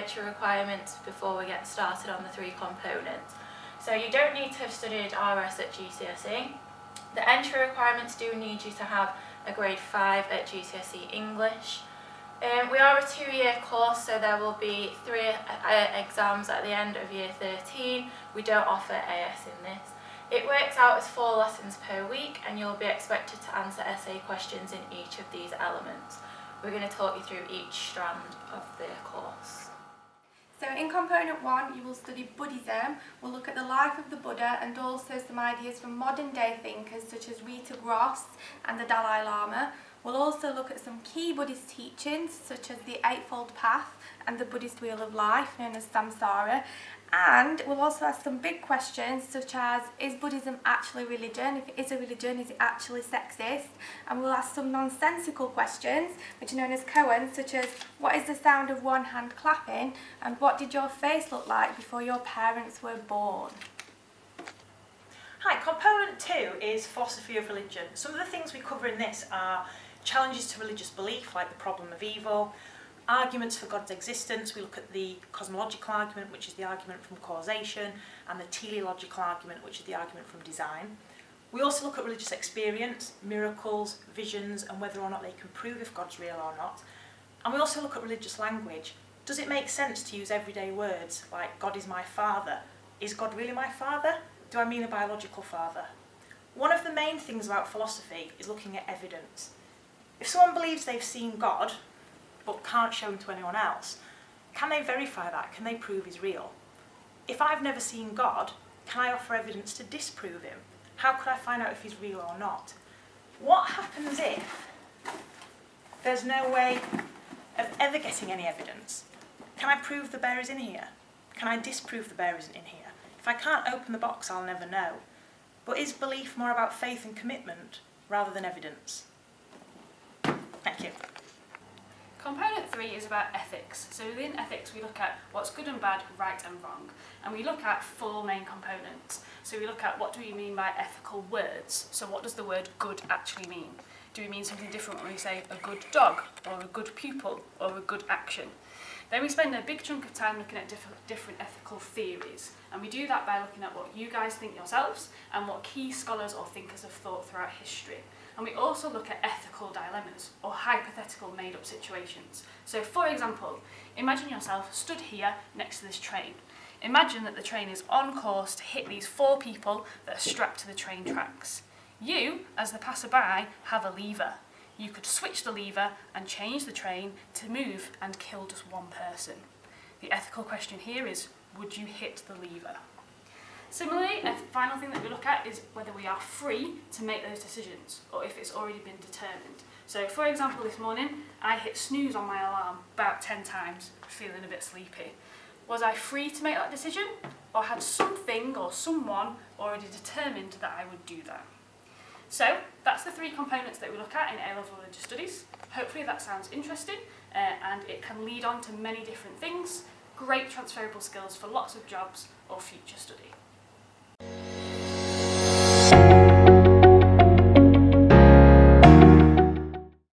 entry requirements before we get started on the 3 components. So you don't need to have studied RS at GCSE. The entry requirements do need you to have a grade 5 at GCSE English. We are a 2-year course, so there will be 3 exams at the end of year 13. We don't offer AS in this. It works out as 4 lessons per week, and you'll be expected to answer essay questions in each of these elements. We're going to talk you through each strand of the course. So in component 1 you will study Buddhism. We'll look at the life of the Buddha and also some ideas from modern day thinkers such as Rita Gross and the Dalai Lama. We'll also look at some key Buddhist teachings such as the Eightfold Path and the Buddhist Wheel of Life, known as Samsara. And we'll also ask some big questions such as, is Buddhism actually religion? If it is a religion, is it actually sexist? And we'll ask some nonsensical questions, which are known as koans, such as, what is the sound of one hand clapping? And what did your face look like before your parents were born? Hi, component 2 is philosophy of religion. Some of the things we cover in this are challenges to religious belief, like the problem of evil, arguments for God's existence. We look at the cosmological argument, which is the argument from causation, and the teleological argument, which is the argument from design. We also look at religious experience, miracles, visions, and whether or not they can prove if God's real or not. And we also look at religious language. Does it make sense to use everyday words like God is my father? Is God really my father? Do I mean a biological father? One of the main things about philosophy is looking at evidence. If someone believes they've seen God, but can't show him to anyone else, can they verify that? Can they prove he's real? If I've never seen God, can I offer evidence to disprove him? How could I find out if he's real or not? What happens if there's no way of ever getting any evidence? Can I prove the bear is in here? Can I disprove the bear isn't in here? If I can't open the box, I'll never know. But is belief more about faith and commitment rather than evidence? Thank you. Component 3 is about ethics. So within ethics we look at what's good and bad, right and wrong. And we look at 4 main components. So we look at what do we mean by ethical words. So what does the word good actually mean? Do we mean something different when we say a good dog, or a good pupil, or a good action? Then we spend a big chunk of time looking at different ethical theories. And we do that by looking at what you guys think yourselves and what key scholars or thinkers have thought throughout history. And we also look at ethical dilemmas, or hypothetical made-up situations. So for example, imagine yourself stood here next to this train. Imagine that the train is on course to hit these 4 people that are strapped to the train tracks. You, as the passerby, have a lever. You could switch the lever and change the train to move and kill just 1 person. The ethical question here is, would you hit the lever? Similarly, a final thing that we look at is whether we are free to make those decisions, or if it's already been determined. So for example, this morning, I hit snooze on my alarm about 10 times, feeling a bit sleepy. Was I free to make that decision, or had something or someone already determined that I would do that? So that's the 3 components that we look at in A-level religious studies. Hopefully that sounds interesting, and it can lead on to many different things. Great transferable skills for lots of jobs or future study.